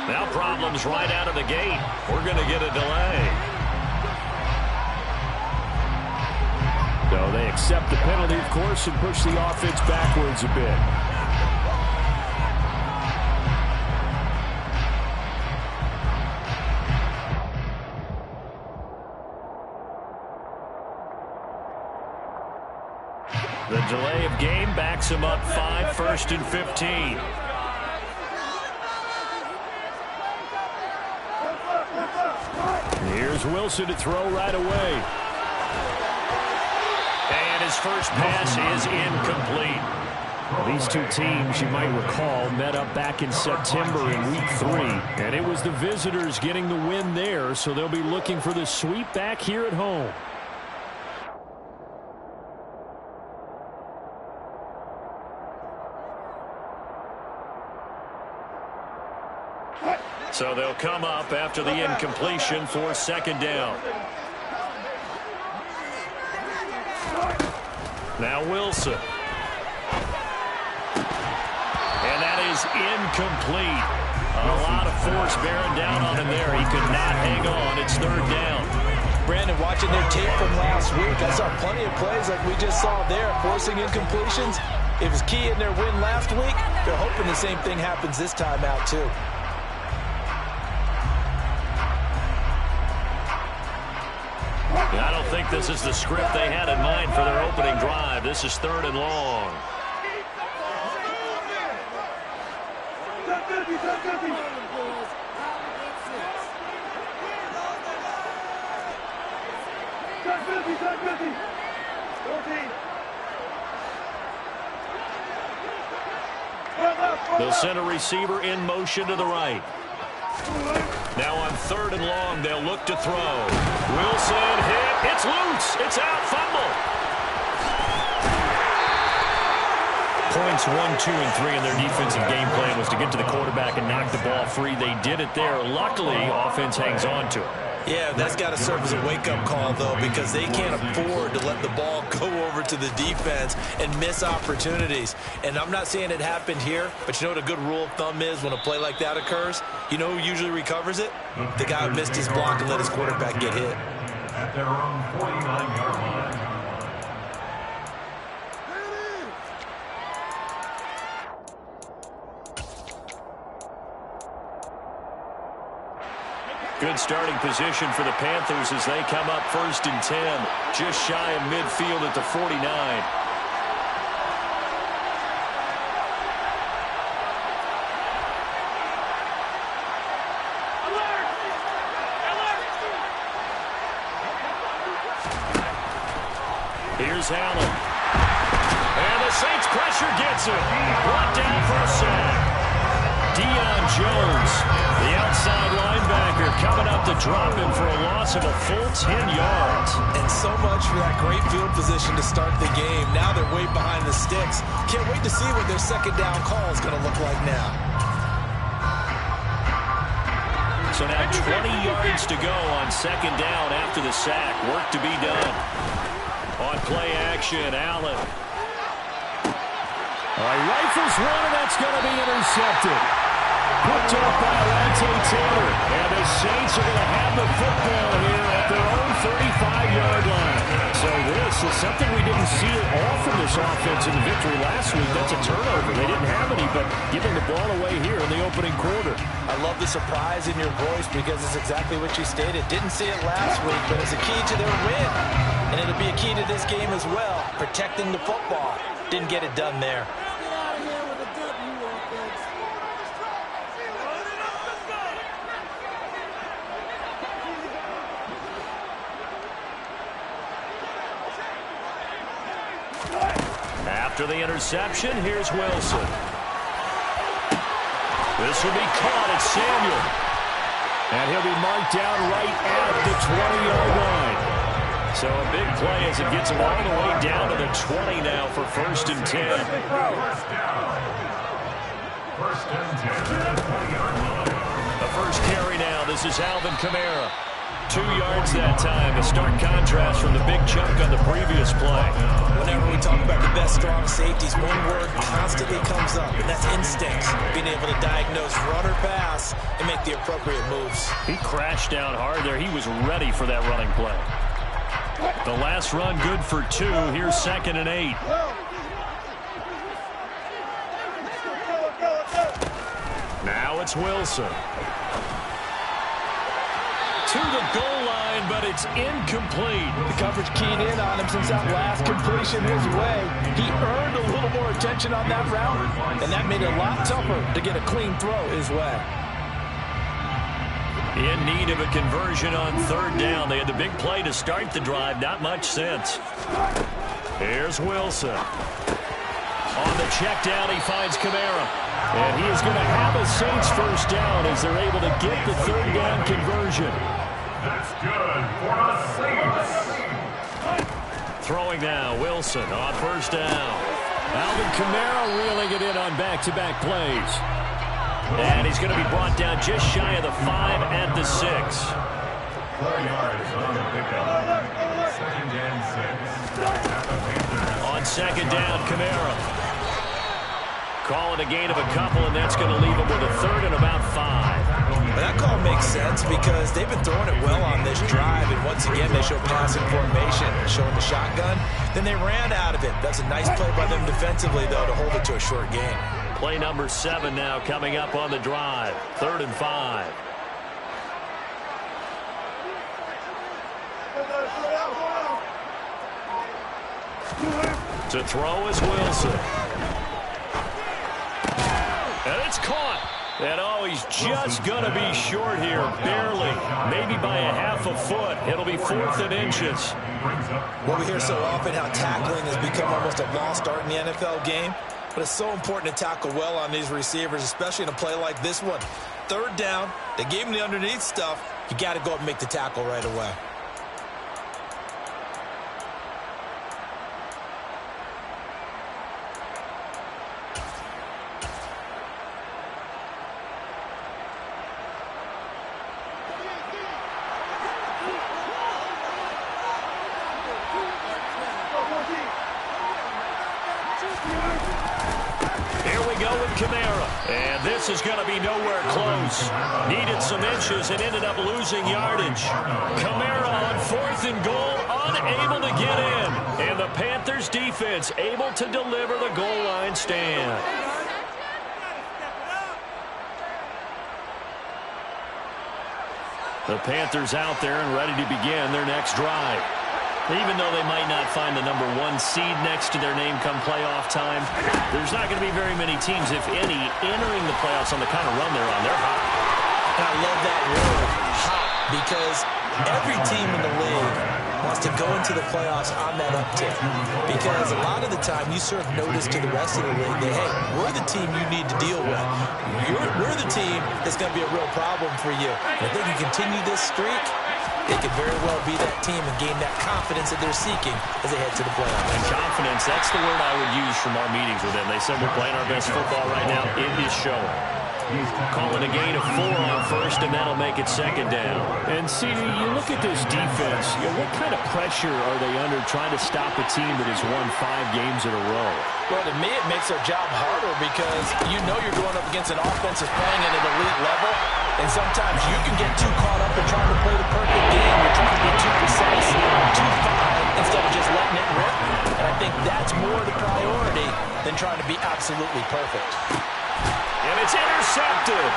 Now problems right out of the gate. We're going to get a delay. So they accept the penalty, of course, and push the offense backwards a bit. The delay of game backs him up 5, 1st and 15. Here's Wilson to throw right away. And his first pass is incomplete. These two teams, you might recall, met up back in September in Week 3. And it was the visitors getting the win there, so they'll be looking for the sweep back here at home. So they'll come up after the incompletion for 2nd down. Now Wilson. And that is incomplete. A lot of force bearing down on him there. He could not hang on. It's 3rd down. Brandon, watching their tape from last week, I saw plenty of plays like we just saw there, forcing incompletions. It was key in their win last week. They're hoping the same thing happens this time out, too. I don't think this is the script they had in mind for their opening drive. This is 3rd and long. They'll send a receiver in motion to the right. Now on 3rd and long, they'll look to throw. Wilson hit. It's loose. It's out. Fumble. Points 1, 2, and 3 in their defensive game plan was to get to the quarterback and knock the ball free. They did it there. Luckily, offense hangs on to it. Yeah, that's got to serve as a wake-up call, though, because they can't afford to let the ball go over to the defense and miss opportunities. And I'm not saying it happened here, but you know what a good rule of thumb is when a play like that occurs? You know who usually recovers it? The guy who missed his block and let his quarterback get hit. At their own 49-yard line. Good starting position for the Panthers as they come up 1st and 10. Just shy of midfield at the 49. Here's Allen. And the Saints pressure gets him. Brought down for a sack. Deion Jones, the outside linebacker, coming up to drop him for a loss of a full 10 yards. And so much for that great field position to start the game. Now they're way behind the sticks. Can't wait to see what their 2nd down call is going to look like now. So now 20 yards to go on 2nd down after the sack. Work to be done. On play action, Allen. Rifles one, and that's going to be intercepted. Picked up by Lante Taylor. And the Saints are going to have the football here at their own 35-yard line. So this is something we didn't see at all from this offense in the victory last week. That's a turnover. They didn't have any, but giving the ball away here in the opening quarter. I love the surprise in your voice because it's exactly what you stated. Didn't see it last week, but it's a key to their win. And it'll be a key to this game as well, protecting the football. Didn't get it done there. After the interception, here's Wilson. This will be caught at Samuel. And he'll be marked down right at the 20-yard line. So a big play as it gets him all the way down to the 20 now for 1st and 10. First and 10 at the 20-yard line. The first carry now. This is Alvin Kamara. 2 yards that time. A stark contrast from the big chunk on the previous play. Whenever we talk about the best strong safeties, one word constantly comes up, and that's instincts. Being able to diagnose run or pass and make the appropriate moves. He crashed down hard there. He was ready for that running play. The last run good for 2. Here's 2nd and 8. Now it's Wilson. To the goal line, but it's incomplete. The coverage keyed in on him since that last completion his way. He earned a little more attention on that route, and that made it a lot tougher to get a clean throw his way. In need of a conversion on 3rd down. They had the big play to start the drive. Not much sense. Here's Wilson. On the check down, he finds Kamara. And he is going to have a Saints first down as they're able to get the 3rd down conversion. That's good for the Saints. Throwing now, Wilson on 1st down. Alvin Kamara reeling it in on back-to-back plays. And he's going to be brought down just shy of the 5 at the 6. 4 yards on the pickup. 2nd and 6. On 2nd down, Kamara. Calling a gain of a couple, and that's going to leave him with a 3rd and about 5. That call makes sense because they've been throwing it well on this drive, and once again they show passing formation, showing the shotgun. Then they ran out of it. That's a nice play by them defensively, though, to hold it to a short gain. Play number 7 now coming up on the drive. 3rd and 5. To throw is Wilson. And it's caught. And oh, he's just going to be short here, barely, maybe by a half a foot. It'll be 4th and inches. Well, we hear so often how tackling has become almost a lost art in the NFL game, but it's so important to tackle well on these receivers, especially in a play like this one. 3rd down, they gave him the underneath stuff. You got to go up and make the tackle right away. And this is going to be nowhere close. Needed some inches and ended up losing yardage. Kamara on 4th and goal, unable to get in. And the Panthers defense able to deliver the goal line stand. The Panthers out there and ready to begin their next drive. Even though they might not find the number 1 seed next to their name come playoff time, there's not going to be very many teams, if any, entering the playoffs on the kind of run they're on. They're hot. And I love that word, hot, because every team in the league wants to go into the playoffs on that uptick. Because a lot of the time you serve notice to the rest of the league that, hey, we're the team you need to deal with. We're the team that's going to be a real problem for you. And if they can continue this streak, they could very well be that team and gain that confidence that they're seeking as they head to the playoffs. And confidence, that's the word I would use from our meetings with them. They said we're playing our best football right now. It is showing. Calling a gain of 4 on 1st, and that'll make it 2nd down. And, see, you look at this defense, what kind of pressure are they under trying to stop a team that has won 5 games in a row? Well, to me, it makes their job harder because you know you're going up against an offense that's playing at an elite level, and sometimes you can get too caught up in trying to play the perfect game. You're trying to be too precise, too fine, instead of just letting it rip. And I think that's more the priority than trying to be absolutely perfect. And it's intercepted.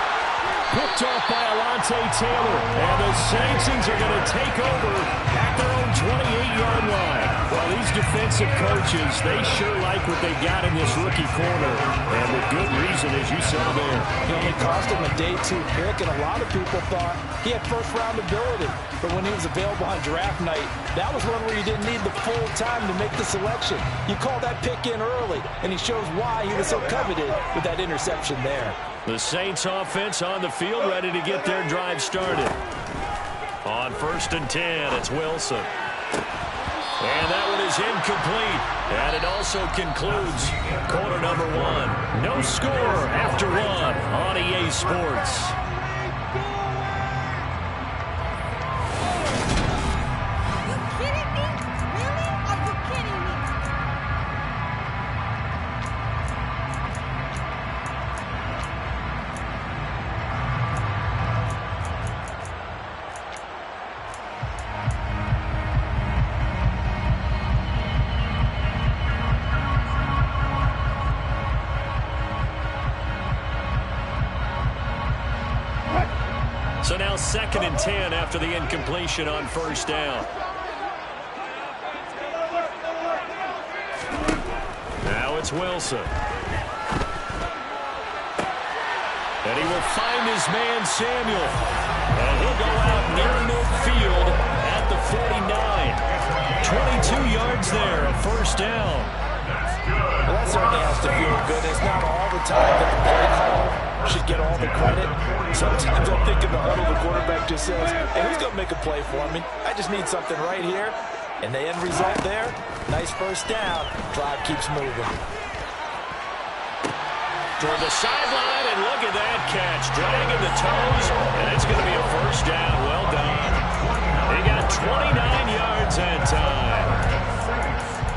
Picked off by Alontae Taylor. And the Saints are going to take over at their own 28-yard line. Well, these defensive coaches, they sure like what they got in this rookie corner. And with good reason, as you saw there. He only cost him a day 2 pick, and a lot of people thought he had first-round ability. But when he was available on draft night, that was one where you didn't need the full time to make the selection. You call that pick in early, and he shows why he was so coveted with that interception there. The Saints offense on the field, ready to get their drive started. On 1st and 10, it's Wilson. And that one is incomplete. And it also concludes quarter number 1. No score after 1 on EA Sports. now 2nd and 10 after the incompletion on first down. Now it's Wilson. And he will find his man, Samuel. And he'll go out near midfield at the 49. 22 yards there, a first down. Well, that certainly has to feel good. It's not all the time that the play call should get all the credit. Sometimes I think in the huddle, the quarterback just says, hey, who's going to make a play for me? I just need something right here. And the end result there, nice first down. Drive keeps moving. Toward the sideline, and look at that catch. Dragging the toes, and it's going to be a first down. Well done. He got 29 yards that time.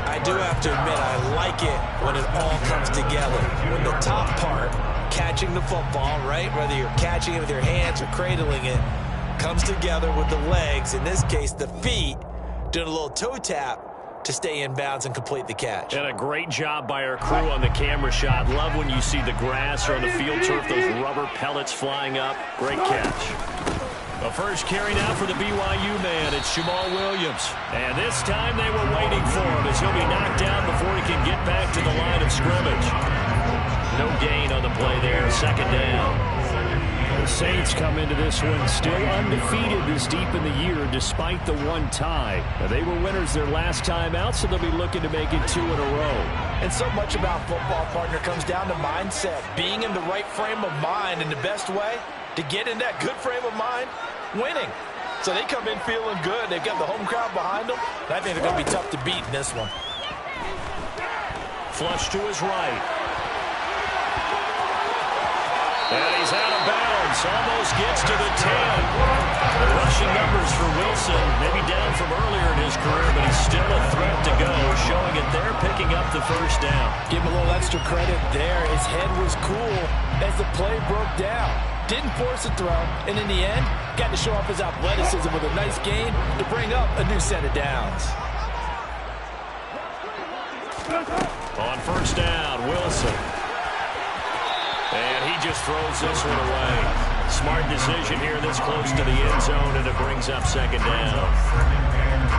I do have to admit, I like it when it all comes together. When the top part, catching the football, right, whether you're catching it with your hands or cradling it, comes together with the legs, in this case the feet, doing a little toe tap to stay in bounds and complete the catch. And a great job by our crew on the camera shot. Love when you see the grass or on the field turf, those rubber pellets flying up. Great catch. The first carry now for the BYU man. It's Jamal Williams. And this time they were waiting for him as he'll be knocked down before he can get back to the line of scrimmage. No gain on the play there. 2nd down. The Saints come into this one still undefeated this deep in the year despite the one tie. Now, they were winners their last time out, so they'll be looking to make it 2 in a row. And so much about football, partner, comes down to mindset. Being in the right frame of mind, and the best way to get in that good frame of mind, winning. So they come in feeling good. They've got the home crowd behind them. And I think they're going to be tough to beat in this one. Flush to his right. And he's out of bounds. Almost gets to the 10. The rushing numbers for Wilson, maybe down from earlier in his career, but he's still a threat to go, showing it there, picking up the first down. Give him a little extra credit there. His head was cool as the play broke down. Didn't force a throw, and in the end, got to show off his athleticism with a nice gain to bring up a new set of downs. On first down, Wilson. And he just throws this one away. Smart decision here this close to the end zone, and it brings up 2nd down.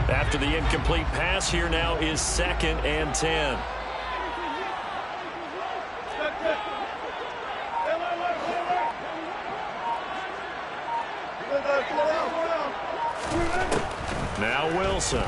After the incomplete pass, here now is 2nd and 10. Now Wilson.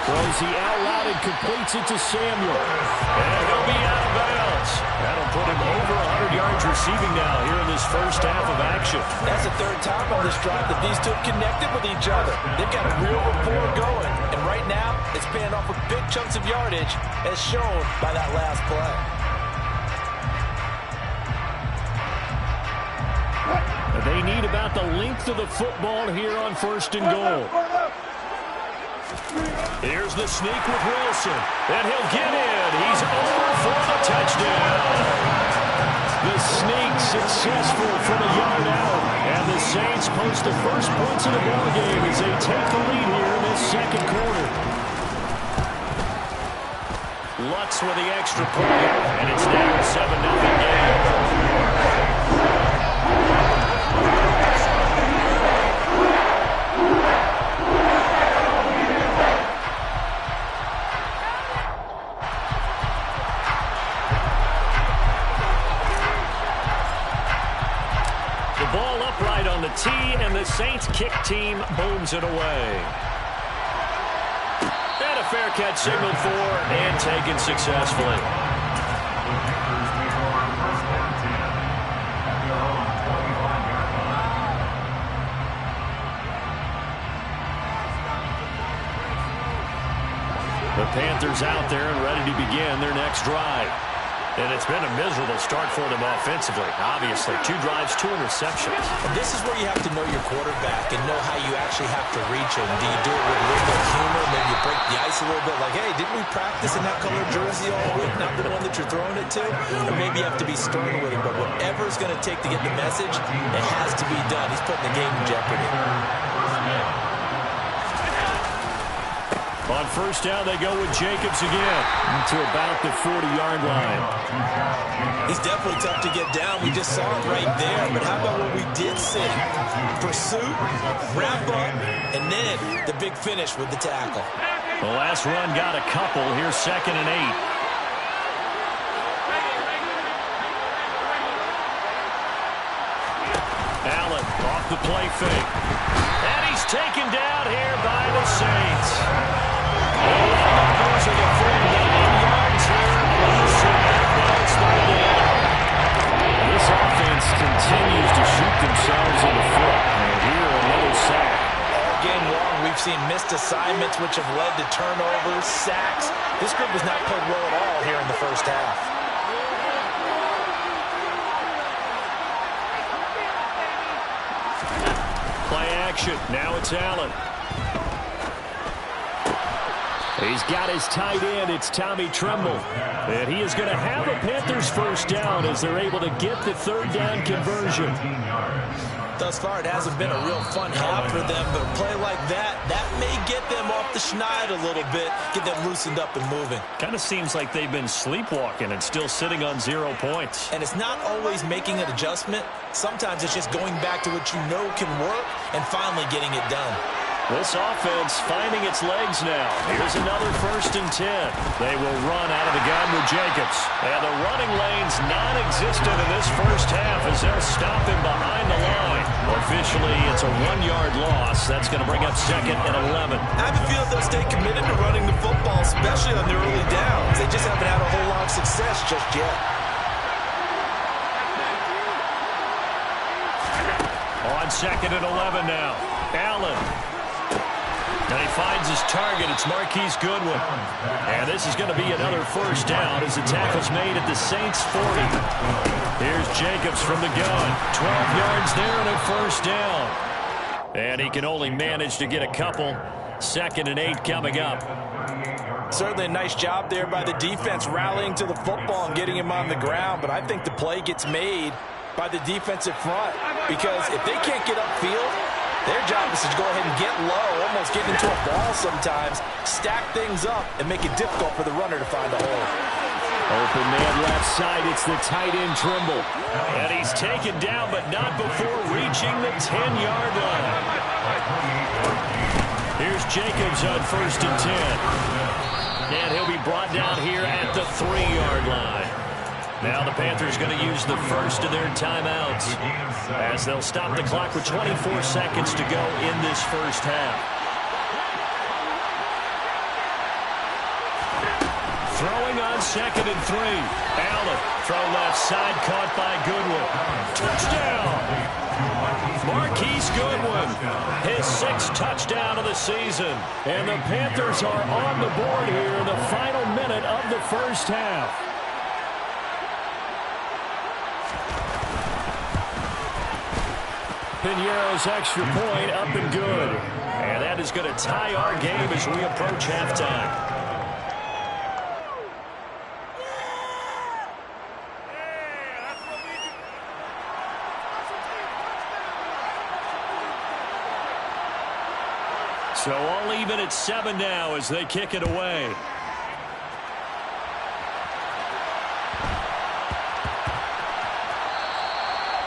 Throws the out route and completes it to Samuel. And he'll be out of bounds. That'll put him over 100 yards receiving now here in this first half of action. That's the 3rd time on this drive that these two have connected with each other. They've got a real rapport going. And right now, it's paying off with big chunks of yardage, as shown by that last play. They need about the length of the football here on 1st and goal. Here's the sneak with Wilson, and he'll get in. He's over for the touchdown. The sneak successful from a yard out, and the Saints post the first points of the ball game as they take the lead here in this 2nd quarter. Lutz with the extra point, and it's now a 7-0 game. And the Saints kick team booms it away. And a fair catch signaled for and taken successfully. The Panthers out there and ready to begin their next drive. And it's been a miserable start for them offensively. Obviously, 2 drives, 2 interceptions. And this is where you have to know your quarterback and know how you actually have to reach him. Do you do it with a little bit of humor? Maybe you break the ice a little bit like, hey, didn't we practice in that color jersey all week, not the one that you're throwing it to? Or maybe you have to be stern with him. But whatever it's going to take to get the message, it has to be done. He's putting the game in jeopardy. On first down, they go with Jacobs again to about the 40-yard line. He's definitely tough to get down. We just saw it right there. But how about what we did see? Pursuit, wrap up, and then the big finish with the tackle. The last run got a couple. Here's 2nd and 8. Allen off the play fake. And he's taken down here by the Saints. Those are the full 9 yards here. This offense continues to shoot themselves in the foot. And here, another sack. All game long, we've seen missed assignments, which have led to turnovers, sacks. This group has not played well at all here in the first half. Play action. Now it's Allen. He's got his tight end. It's Tommy Tremble. And he is going to have a Panthers first down as they're able to get the 3rd down conversion. Thus far, it hasn't been a real fun half for them, but a play like that may get them off the schneid a little bit, get them loosened up and moving. Kind of seems like they've been sleepwalking and still sitting on 0 points. And it's not always making an adjustment. Sometimes it's just going back to what you know can work and finally getting it done. This offense finding its legs now. Here's another 1st and 10. They will run out of the gun with Jacobs. And the running lane's non-existent in this first half as they'll stop him behind the line. Officially, it's a 1-yard loss. That's going to bring up 2nd and 11. I have a feeling they'll stay committed to running the football, especially on their early downs. They just haven't had a whole lot of success just yet. On 2nd and 11 now. Allen. And he finds his target. It's Marquise Goodwin. And this is going to be another first down as the tackle's made at the Saints' 40. Here's Jacobs from the gun. 12 yards there and a first down. And he can only manage to get a couple. 2nd and 8 coming up. Certainly a nice job there by the defense rallying to the football and getting him on the ground. But I think the play gets made by the defensive front because if they can't get upfield, their job is to go ahead and get low, almost get into a ball sometimes, stack things up, and make it difficult for the runner to find a hole. Open man left side. It's the tight end Trimble. And he's taken down, but not before reaching the 10-yard line. Here's Jacobs on 1st and 10. And he'll be brought down here at the 3-yard line. Now the Panthers going to use the first of their timeouts as they'll stop the clock with 24 seconds to go in this first half. Throwing on 2nd and 3. Allen, throw left side, caught by Goodwin. Touchdown! Marquise Goodwin, his 6th touchdown of the season. And the Panthers are on the board here in the final minute of the first half. Piñeiro's extra point up and good. And that is going to tie our game as we approach halftime. So all even at 7 now as they kick it away.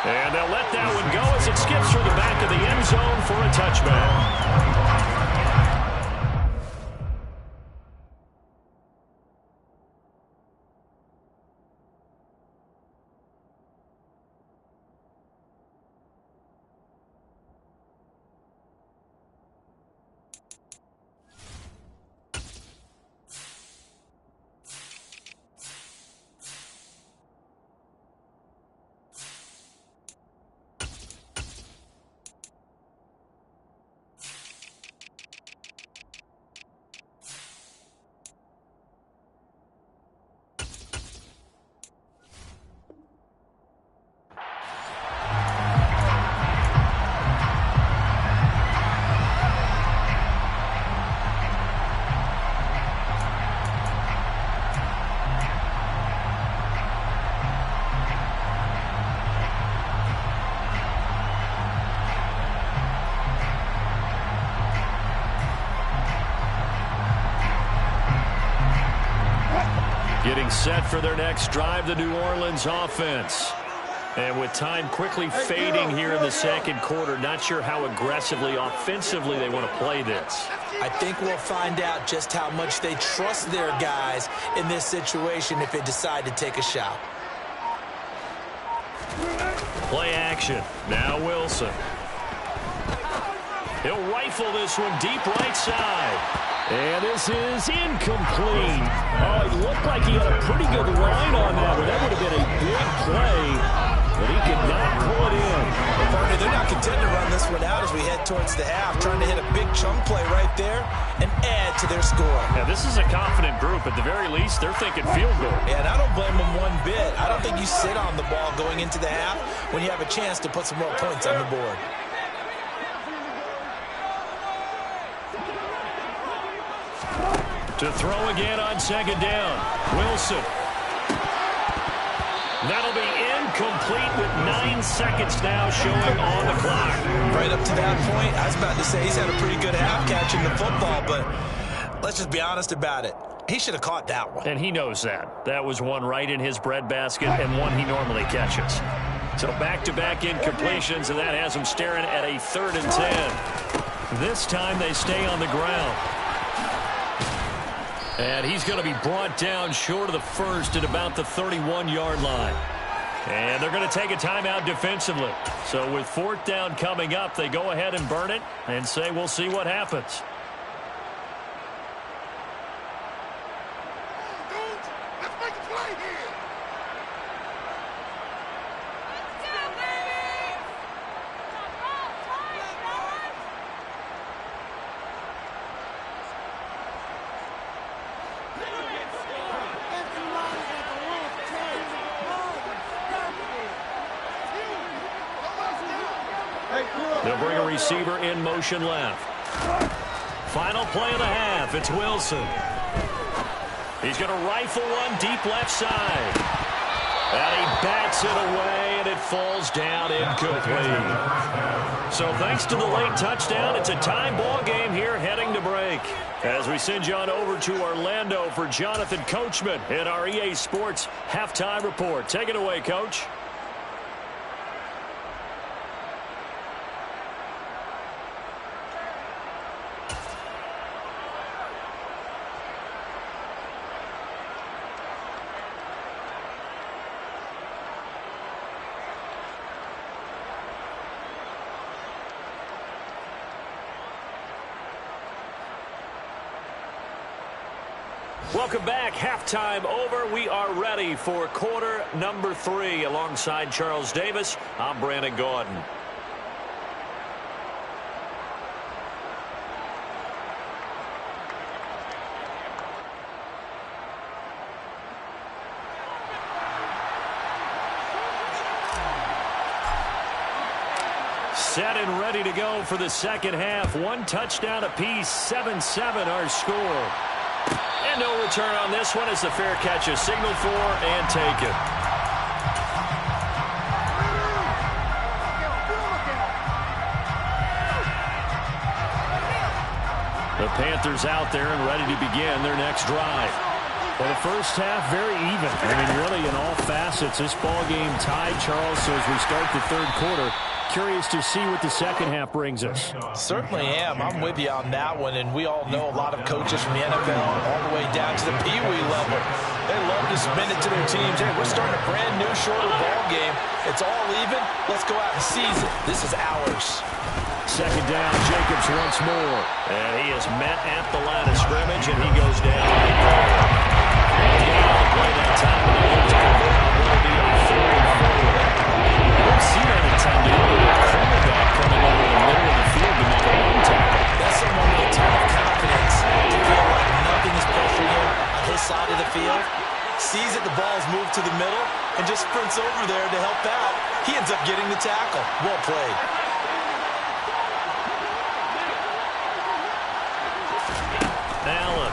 And they'll let that one go as it skips through the back of the end zone for a touchback. Getting set for their next drive, the New Orleans offense. And with time quickly fading here in the second quarter, not sure how aggressively, offensively they want to play this. I think we'll find out just how much they trust their guys in this situation if they decide to take a shot. Play action. Now Wilson. He'll rifle this one deep right side. And this is incomplete. Oh, it looked like he had a pretty good line on that one. That would have been a big play, but he could not pull it in. Partner, they're not content to run this one out as we head towards the half, trying to hit a big chunk play right there and add to their score. Yeah, this is a confident group. At the very least, they're thinking field goal. And I don't blame them one bit. I don't think you sit on the ball going into the half when you have a chance to put some more points on the board. To throw again on second down. Wilson. That'll be incomplete with 9 seconds now showing on the clock. Right up to that point, I was about to say he's had a pretty good half catching the football, but let's just be honest about it. He should have caught that one. And he knows that. That was one right in his breadbasket and one he normally catches. So back-to-back incompletions, and that has him staring at a 3rd and 10. This time they stay on the ground. And he's going to be brought down short of the first at about the 31-yard line. And they're going to take a timeout defensively. So with 4th down coming up, they go ahead and burn it and say we'll see what happens. Let's make a play here. They'll bring a receiver in motion left. Final play of the half. It's Wilson. He's going to rifle one deep left side. And he bats it away, and it falls down incomplete. So thanks to the late touchdown, it's a tie ball game here heading to break. As we send you on over to Orlando for Jonathan Coachman in our EA Sports Halftime Report. Take it away, Coach. Welcome back. Halftime over. We are ready for quarter number 3. Alongside Charles Davis, I'm Brandon Gordon. Set and ready to go for the second half. 1 touchdown apiece, 7-7 our score. And no return on this one as the fair catch is signaled for and taken. The Panthers out there and ready to begin their next drive. Well, the first half, very even. I mean, really in all facets, this ball game tied, Charles. So as we start the third quarter, curious to see what the second half brings us. Certainly am. I'm with you on that one, and we all know a lot of coaches from the NFL all the way down to the Pee Wee level. They love to spin it to their teams. Hey, we're starting a brand new, shorter ball game. It's all even. Let's go out and seize it. This is ours. Second down, Jacobs once more. And he is met at the line of scrimmage, and he goes down right there. And he got out of play that time, and they're able to convert on what will be a 3rd and 4. You don't see that intended with a cornerback coming over the middle of the field to make a run tackle. That's someone with a ton of confidence to feel like nothing is pressuring him on his side of the field. Sees that the ball is moved to the middle and just sprints over there to help out. He ends up getting the tackle. Well played. Allen.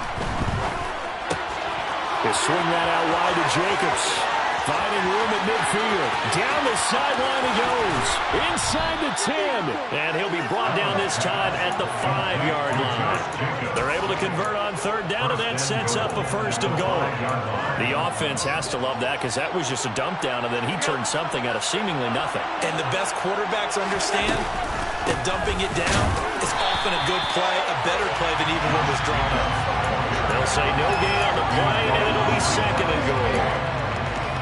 He'll swing that out wide to Jacobs. Finding room at midfield. Down the sideline he goes. Inside the 10. And he'll be brought down this time at the 5-yard line. They're able to convert on third down, and that sets up a 1st and goal. The offense has to love that because that was just a dump down, and then he turned something out of seemingly nothing. And the best quarterbacks understand that dumping it down is often a good play, a better play than even what was drawn up. They'll say no gain on the play, and it'll be 2nd and goal.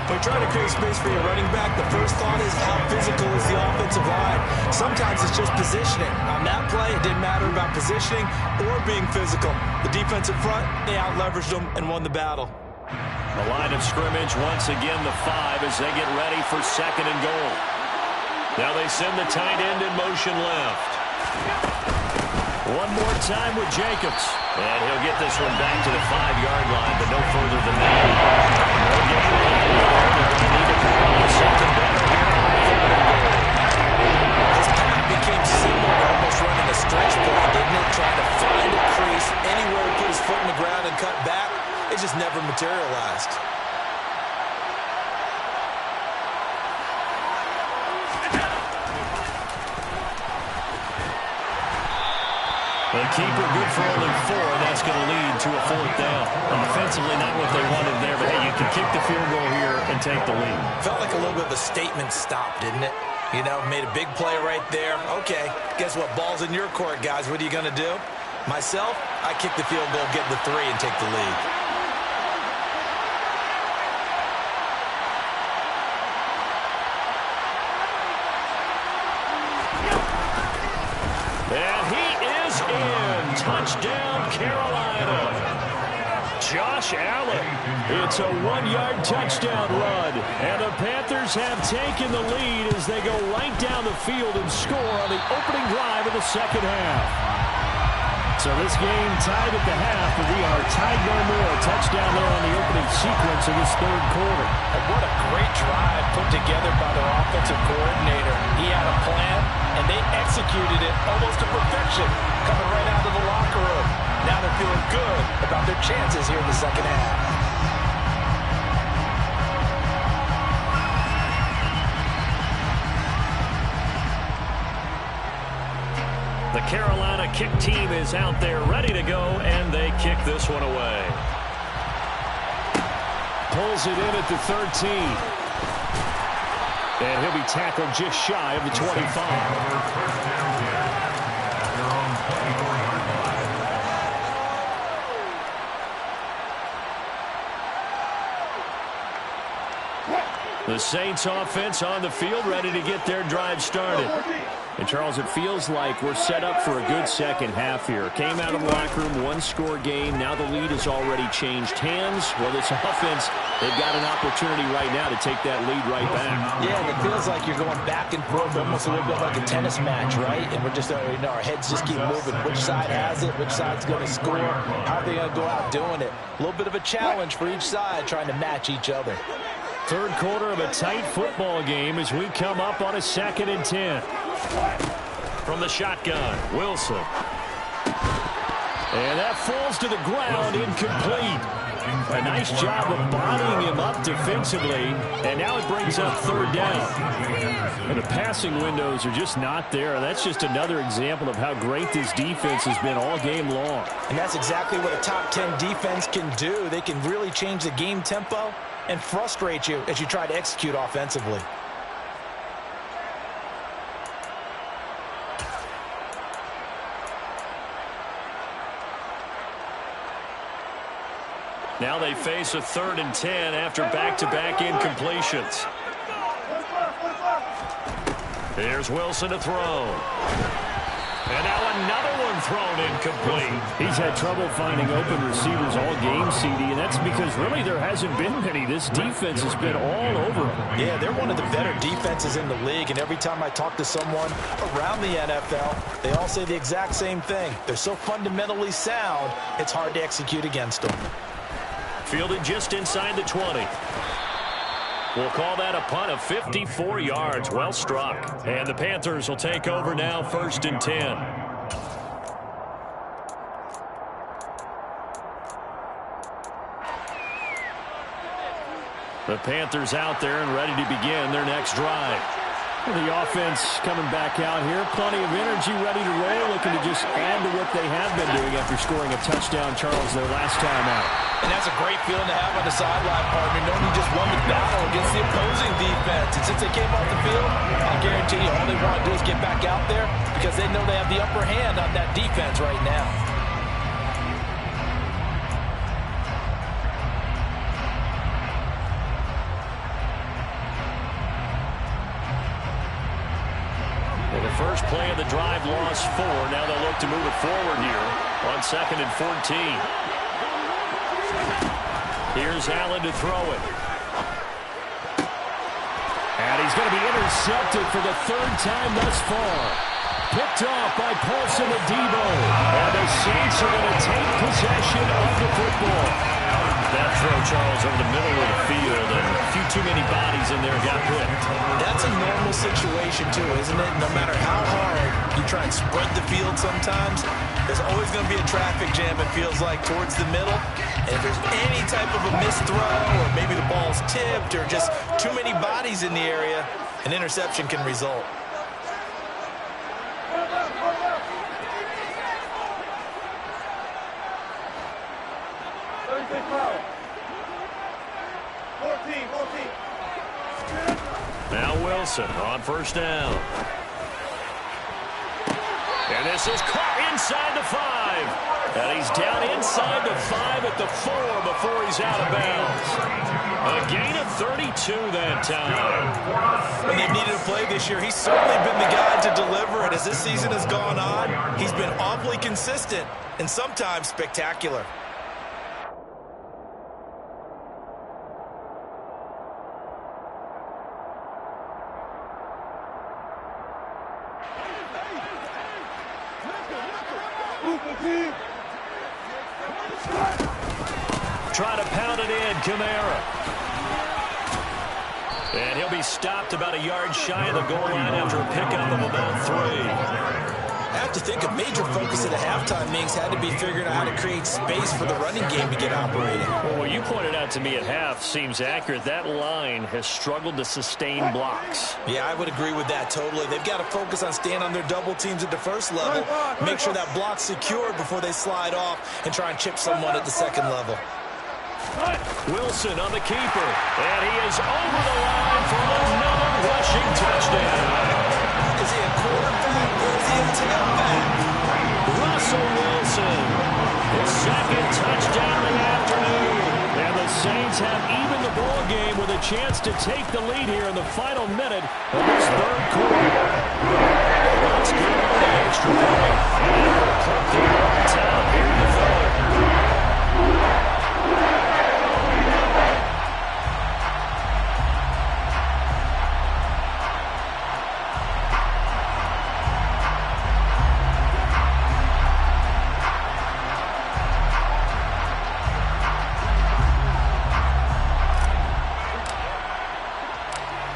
When you're trying to create space for your running back, the first thought is how physical is the offensive line. Sometimes it's just positioning. On that play, it didn't matter about positioning or being physical. The defensive front, they out-leveraged them and won the battle. The line of scrimmage, once again, the 5 as they get ready for 2nd and goal. Now they send the tight end in motion left. One more time with Jacobs. And he'll get this one back to the 5-yard line, but no further than that. No gain on the play. They're going to need to come up with something better here on 3rd and goal. This pass became similar to almost running a stretch play, didn't it? Trying to find a crease, anywhere to put his foot in the ground and cut back. It just never materialized. The keeper good for only 4, and that's going to lead to a 4th down. Offensively, not what they wanted there, but hey, you can kick the field goal here and take the lead. Felt like a little bit of a statement stop, didn't it? You know, made a big play right there. Okay, guess what? Ball's in your court, guys. What are you going to do? Myself, I kick the field goal, get the 3, and take the lead. And he is in. Touchdown, Carolina. Josh Allen. It's a 1-yard touchdown run. And the Panthers have taken the lead as they go right down the field and score on the opening drive of the 2nd half. So this game tied at the half, but we are tied no more. Touchdown there on the opening sequence of this 3rd quarter. And what a great drive put together by their offensive coordinator. He had a plan, and they executed it almost to perfection, coming right out of the locker room. Now they're feeling good about their chances here in the 2nd half. The Carolina kick team is out there ready to go, and they kick this one away. Pulls it in at the 13. And he'll be tackled just shy of the 25. The Saints offense on the field ready to get their drive started. And, Charles, it feels like we're set up for a good 2nd half here. Came out of the locker room, 1-score game. Now the lead has already changed hands. Well, this offense, they've got an opportunity right now to take that lead right back. Yeah, and it feels like you're going back and forth, almost a little bit like a tennis match, right? And we're just, you know, our heads just keep moving. Which side has it? Which side's going to score? How are they going to go out doing it? A little bit of a challenge for each side, trying to match each other. 3rd quarter of a tight football game as we come up on a 2nd and 10. From the shotgun, Wilson. And that falls to the ground, incomplete. A nice job of bodying him up defensively, and now it brings up 3rd down. And the passing windows are just not there. That's just another example of how great this defense has been all game long. And that's exactly what a top 10 defense can do. They can really change the game tempo and frustrate you as you try to execute offensively. Now they face a 3rd and 10 after back-to-back incompletions. Here's Wilson to throw. And now another one thrown incomplete. He's had trouble finding open receivers all game, CD, and that's because really there hasn't been many. This defense has been all over him. Yeah, they're one of the better defenses in the league, and every time I talk to someone around the NFL, they all say the exact same thing. They're so fundamentally sound, it's hard to execute against them. Fielded just inside the 20. We'll call that a punt of 54 yards. Well struck. And the Panthers will take over now, 1st and 10. The Panthers out there and ready to begin their next drive. The offense coming back out here. Plenty of energy, ready to roll, looking to just add to what they have been doing after scoring a touchdown, Charles, their last time out. And that's a great feeling to have on the sideline, partner, knowing you just won the battle against the opposing defense. And since they came off the field, I guarantee you all they want to do is get back out there because they know they have the upper hand on that defense right now. First play of the drive, lost 4. Now they'll look to move it forward here on 2nd and 14. Here's Allen to throw it. And he's going to be intercepted for the 3rd time thus far. Picked off by Paulson Adebo. And the Saints are going to take possession of the football. That throw, Charles, over the middle of the field, and a few too many bodies in there got picked. That's a normal situation, too, isn't it? No matter how hard you try and spread the field sometimes, there's always going to be a traffic jam, it feels like, towards the middle. And if there's any type of a missed throw, or maybe the ball's tipped, or just too many bodies in the area, an interception can result. Now Wilson on first down. And this is caught inside the 5. And he's down inside the 5 at the 4 before he's out of bounds. A gain of 32 that time. When they've needed a play this year, he's certainly been the guy to deliver it. As this season has gone on, he's been awfully consistent and sometimes spectacular. Try to pound it in, Kamara. And he'll be stopped about a yard shy of the goal line after a pickup of about 3. I have to think a major focus at the halftime meetings had to be figuring out how to create space for the running game to get operating. Well, what you pointed out to me at half seems accurate. That line has struggled to sustain blocks. Yeah, I would agree with that totally. They've got to focus on staying on their double teams at the first level, make sure that block's secured before they slide off and try and chip someone at the second level. Wilson on the keeper, and he is over the line for another rushing touchdown. Is he a quarterback or is he a tailback? Russell Wilson, his 2nd touchdown of the afternoon. And the Saints have even the ball game with a chance to take the lead here in the final minute of this 3rd quarter. Let's go to the extra point. And we'll put the top here in the 3rd.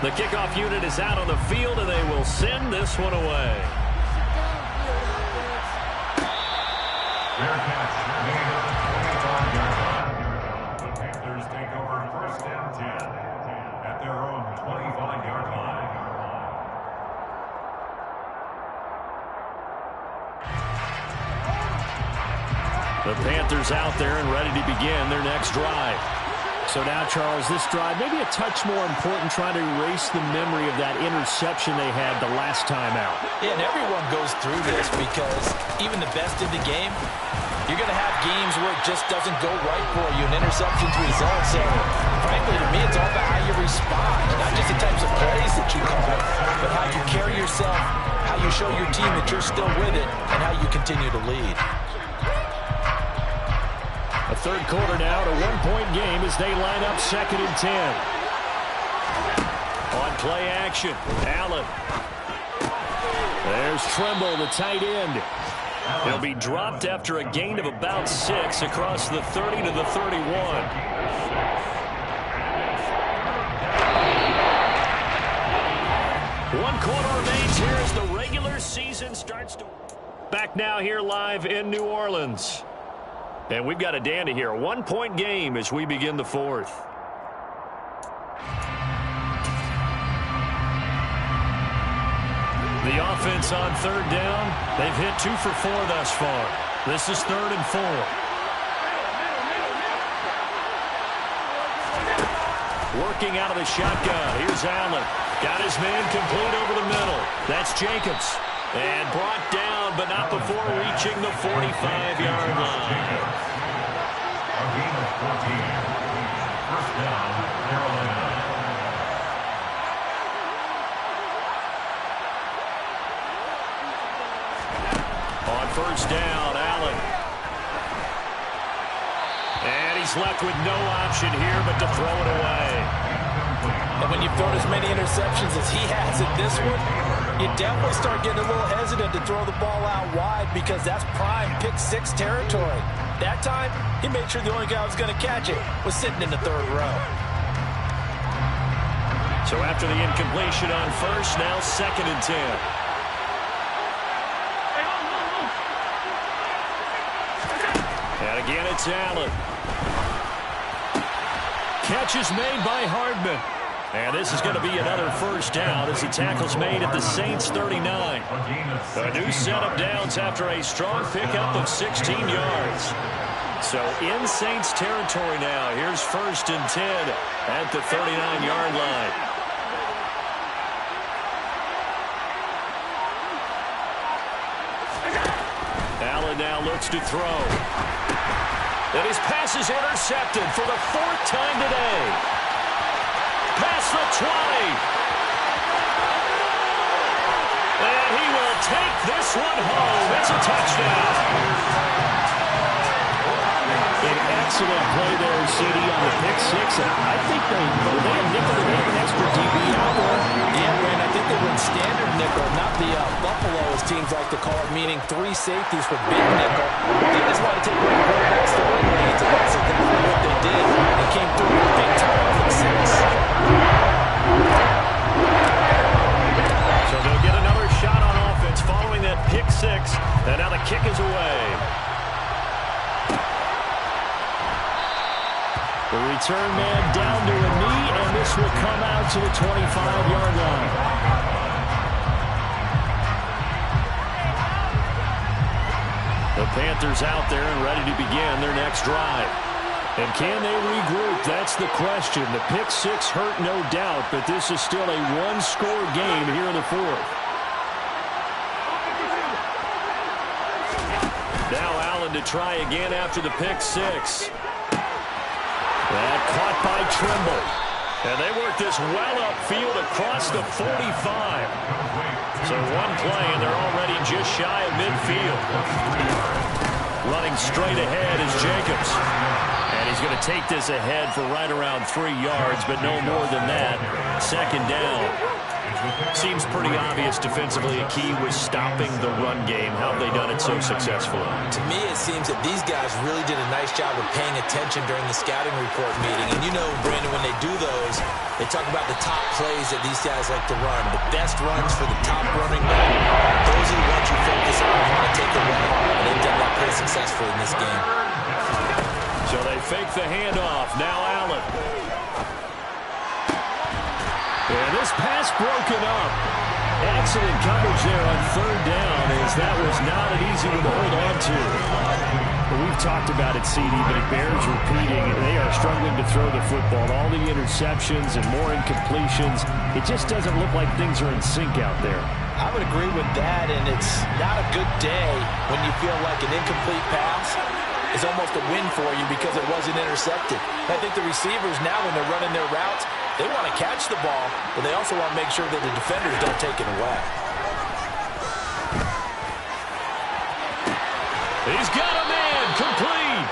The kickoff unit is out on the field, and they will send this one away. Fair catch. Made at the 25-yard line. The Panthers take over 1st and 10 at their own 25-yard line. The Panthers out there and ready to begin their next drive. So now, Charles, this drive maybe a touch more important, trying to erase the memory of that interception they had the last time out. Yeah, and everyone goes through this because even the best in the game, you're going to have games where it just doesn't go right for you, and interceptions result. So, frankly, to me, it's all about how you respond, not just the types of plays that you call, but how you carry yourself, how you show your team that you're still with it, and how you continue to lead. A 3rd quarter now, a 1-point game as they line up 2nd and 10. On play action, Allen. There's Tremble, the tight end. He'll be dropped after a gain of about 6 across the 30 to the 31. One quarter remains here as the regular season starts to... Back now here live in New Orleans. And we've got a dandy here. A 1-point game as we begin the 4th. The offense on third down, they've hit 2 for 4 thus far. This is 3rd and 4. Working out of the shotgun. Here's Allen. Got his man complete over the middle. That's Jacobs. And brought down, but not before reaching the 45-yard line. A gain of 14. First down, Carolina. On first down, Allen. And he's left with no option here but to throw it away. And when you've thrown as many interceptions as he has in this one, you definitely start getting a little hesitant to throw the ball out wide because that's prime pick 6 territory. That time, he made sure the only guy who was going to catch it was sitting in the 3rd row. So after the incompletion on first, now 2nd and 10. And again, it's Allen. Catch is made by Hardman. And this is going to be another first down as the tackle's made at the Saints 39. A new set of downs after a strong pickup of 16 yards. So in Saints territory now. Here's 1st and 10 at the 39-yard line. Allen now looks to throw. And his pass is intercepted for the 4th time today. Past the 20. And he will take this one home. It's a touchdown. An excellent play there, CD, on the pick 6. And I think they have an extra DB out there. Yeah, Brand, I think they went standard nickel, not the Buffalo, as teams like to call it, meaning 3 safeties for big nickel. They just want to take away the quarterback's throwing lanes, and that's exactly what they did. They came through with big time on pick 6. So they'll get another shot on offense following that pick 6. And now the kick is away. The return man down to a knee, and this will come out to the 25-yard line. The Panthers out there and ready to begin their next drive. And can they regroup? That's the question. The pick 6 hurt, no doubt, but this is still a 1-score game here in the 4th. Now Allen to try again after the pick 6. That caught by Trimble. And they work this well upfield across the 45. So one play, and they're already just shy of midfield. Running straight ahead is Jacobs. And he's going to take this ahead for right around 3 yards, but no more than that. 2nd down. Seems pretty obvious defensively. A key was stopping the run game. How have they done it so successfully? To me, it seems that these guys really did a nice job of paying attention during the scouting report meeting. And you know, Brandon, when they do those, they talk about the top plays that these guys like to run. The best runs for the top running back. Those are the ones you focus on and want to take away. And they've done that pretty successfully in this game. So they fake the handoff. Now Allen. And this pass broken up. Excellent coverage there on 3rd down, as that was not an easy one to hold on to. Well, we've talked about it, CD, but it bears repeating. They are struggling to throw the football. All the interceptions and more incompletions. It just doesn't look like things are in sync out there. I would agree with that, and it's not a good day when you feel like an incomplete pass is almost a win for you because it wasn't intercepted. I think the receivers now, when they're running their routes, they want to catch the ball, but they also want to make sure that the defenders don't take it away. He's got a man complete.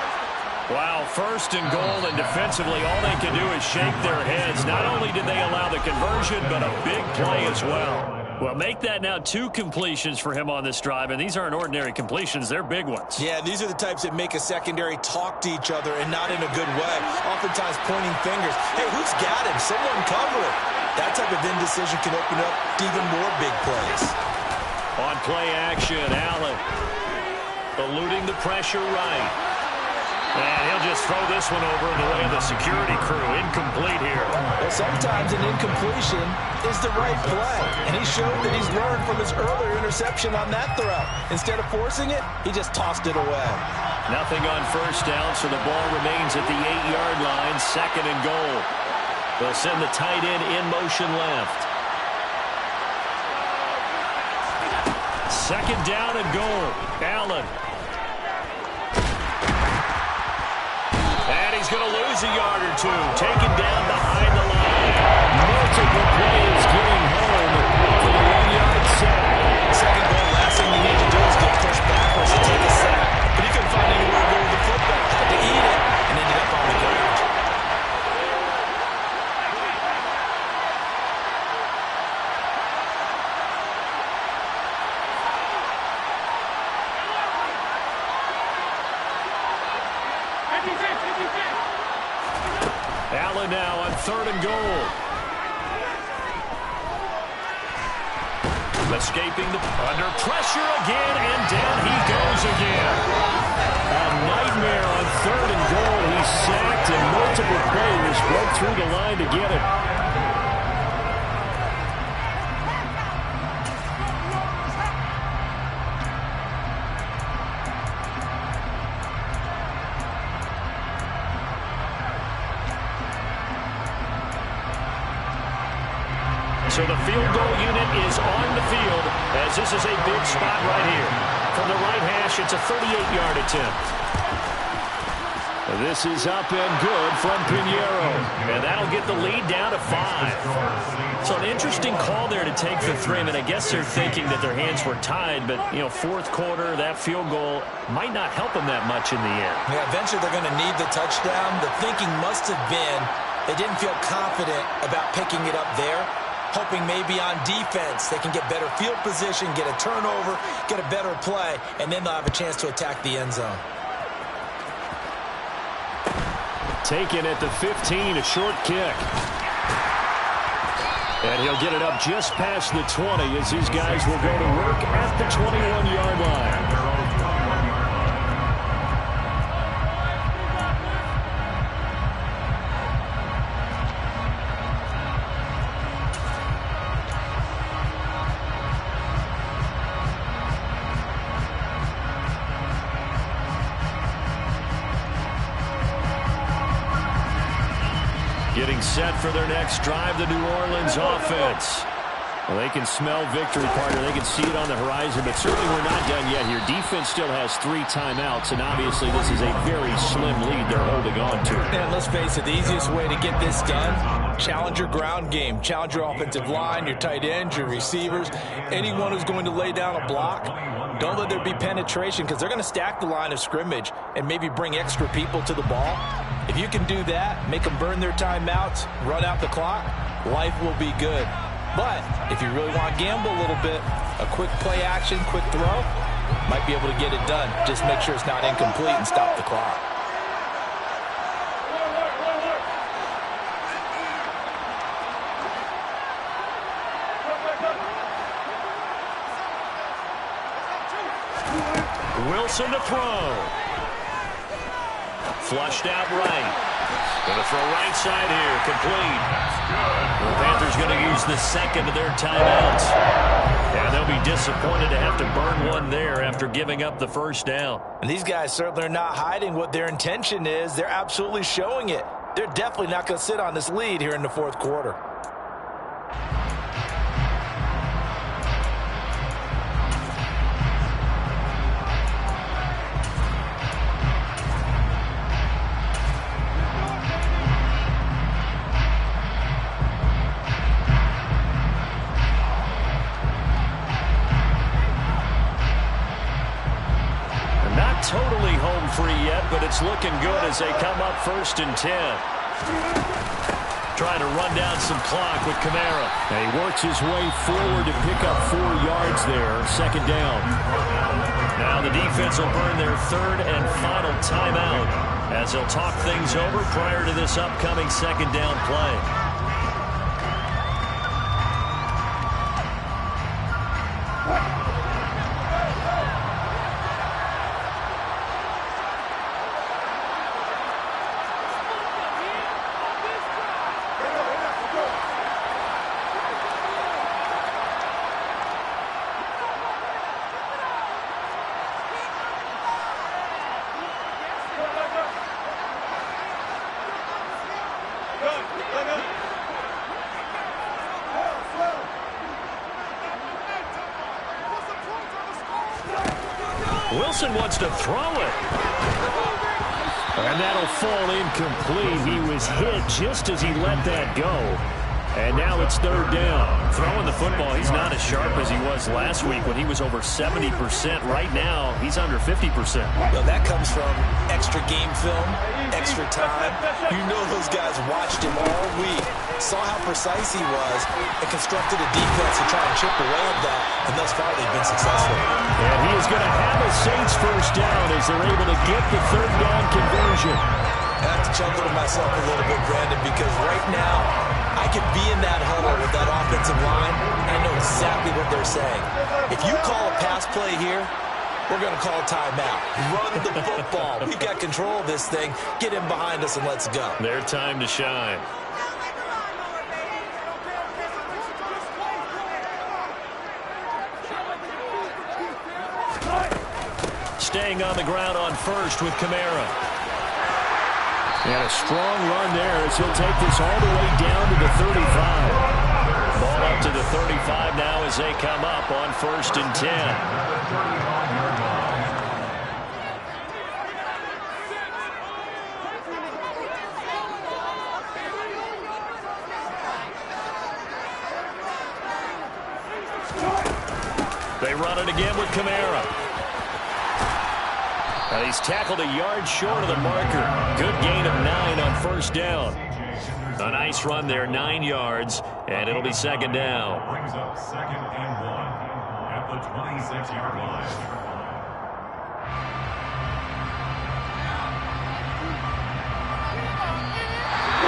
Wow, 1st and goal, and defensively all they can do is shake their heads. Not only did they allow the conversion, but a big play as well. Well, make that now 2 completions for him on this drive, and these aren't ordinary completions. They're big ones. Yeah, these are the types that make a secondary talk to each other and not in a good way. Oftentimes pointing fingers. Hey, who's got him? Someone cover it. That type of indecision can open up to even more big plays. On play action, Allen eluding the pressure right. And he'll just throw this one over in the way of the security crew. Incomplete here. Well, sometimes an incompletion is the right play. And he showed that he's learned from his earlier interception on that throw. Instead of forcing it, he just tossed it away. Nothing on first down, so the ball remains at the 8-yard line, 2nd and goal. They'll send the tight end in motion left. 2nd down and goal. Allen. And he's going to lose a yard or two. Taken down behind the line. Multiple players getting home for the 1-yard sack. 2nd goal, last thing you need to do is get pushed backwards and take a sack. But he couldn't find anywhere to go with the football. Had to eat it and ended up on the ground. Allen now on 3rd and goal. Escaping under pressure again, and down he goes again. A nightmare on 3rd and goal. He's sacked, and multiple players broke through the line to get it. So the field goal unit is on the field as this is a big spot right here. From the right hash, it's a 38-yard attempt. This is up and good from Pinheiro. And that'll get the lead down to 5. So an interesting call there to take the 3. I mean, I guess they're thinking that their hands were tied, but, you know, 4th quarter, that field goal might not help them that much in the end. Yeah, eventually they're going to need the touchdown. The thinking must have been they didn't feel confident about picking it up there. Hoping maybe on defense they can get better field position, get a turnover, get a better play, and then they'll have a chance to attack the end zone. Taken at the 15, a short kick. And he'll get it up just past the 20 as these guys will go to work at the 21-yard line. Getting set for their next drive, the New Orleans offense. Well, they can smell victory, partner. They can see it on the horizon, but certainly we're not done yet here. Defense still has 3 timeouts, and obviously this is a very slim lead they're holding on to. And let's face it, the easiest way to get this done, challenge your ground game. Challenge your offensive line, your tight ends, your receivers, anyone who's going to lay down a block. Don't let there be penetration because they're going to stack the line of scrimmage and maybe bring extra people to the ball. If you can do that, make them burn their timeouts, run out the clock, life will be good. But if you really want to gamble a little bit, a quick play action, quick throw, might be able to get it done. Just make sure it's not incomplete and stop the clock. Wilson to throw. Flushed out right. Going to throw right side here. Complete. The Panthers going to use the 2nd of their timeouts. And they'll be disappointed to have to burn one there after giving up the 1st down. And these guys certainly are not hiding what their intention is. They're absolutely showing it. They're definitely not going to sit on this lead here in the 4th quarter. Totally home free yet, but it's looking good as they come up 1st and 10. Trying to run down some clock with Kamara. And he works his way forward to pick up 4 yards there. 2nd down. Now the defense will burn their 3rd and final timeout as they'll talk things over prior to this upcoming 2nd down play. Wilson wants to throw it. And that'll fall incomplete. He was hit just as he let that go. And now it's third down. Throwing the football, he's not as sharp as he was last week when he was over 70%. Right now, he's under 50%. Well, that comes from extra game film, extra time. You know those guys watched him all week, saw how precise he was, and constructed a defense to try and chip away at that, and thus far they've been successful. And he is going to have a Saints first down as they're able to get the third down conversion. I have to chuckle to myself a little bit, Brandon, because right now I could be in that huddle with that offensive line, and I know exactly what they're saying. If you call a pass play here, we're going to call a timeout. Run the football. We've got control of this thing. Get him behind us and let's go. Their time to shine. Staying on the ground on first with Kamara. And a strong run there as he'll take this all the way down to the 35. Ball up to the 35 now as they come up on 1st and 10. They run it again with Kamara. And he's tackled a yard short of the marker. Good gain of 9 on 1st down. A nice run there, 9 yards, and it'll be 2nd down. Brings up 2nd and 1 at the 26-yard line.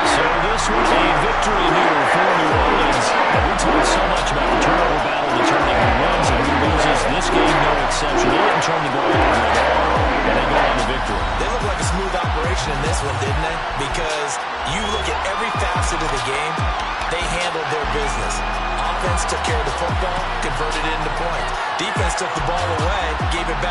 So this was a victory here for New Orleans. And we talk so much about the turnover battle determining who wins and who loses. This game, no exception. They didn't turn the ball over at all, and they go on to victory. They look like a smooth operation in this one, didn't they? Because you look at every facet of the game, they handled their business. Offense took care of the football, converted it into points. Defense took the ball away, gave it back.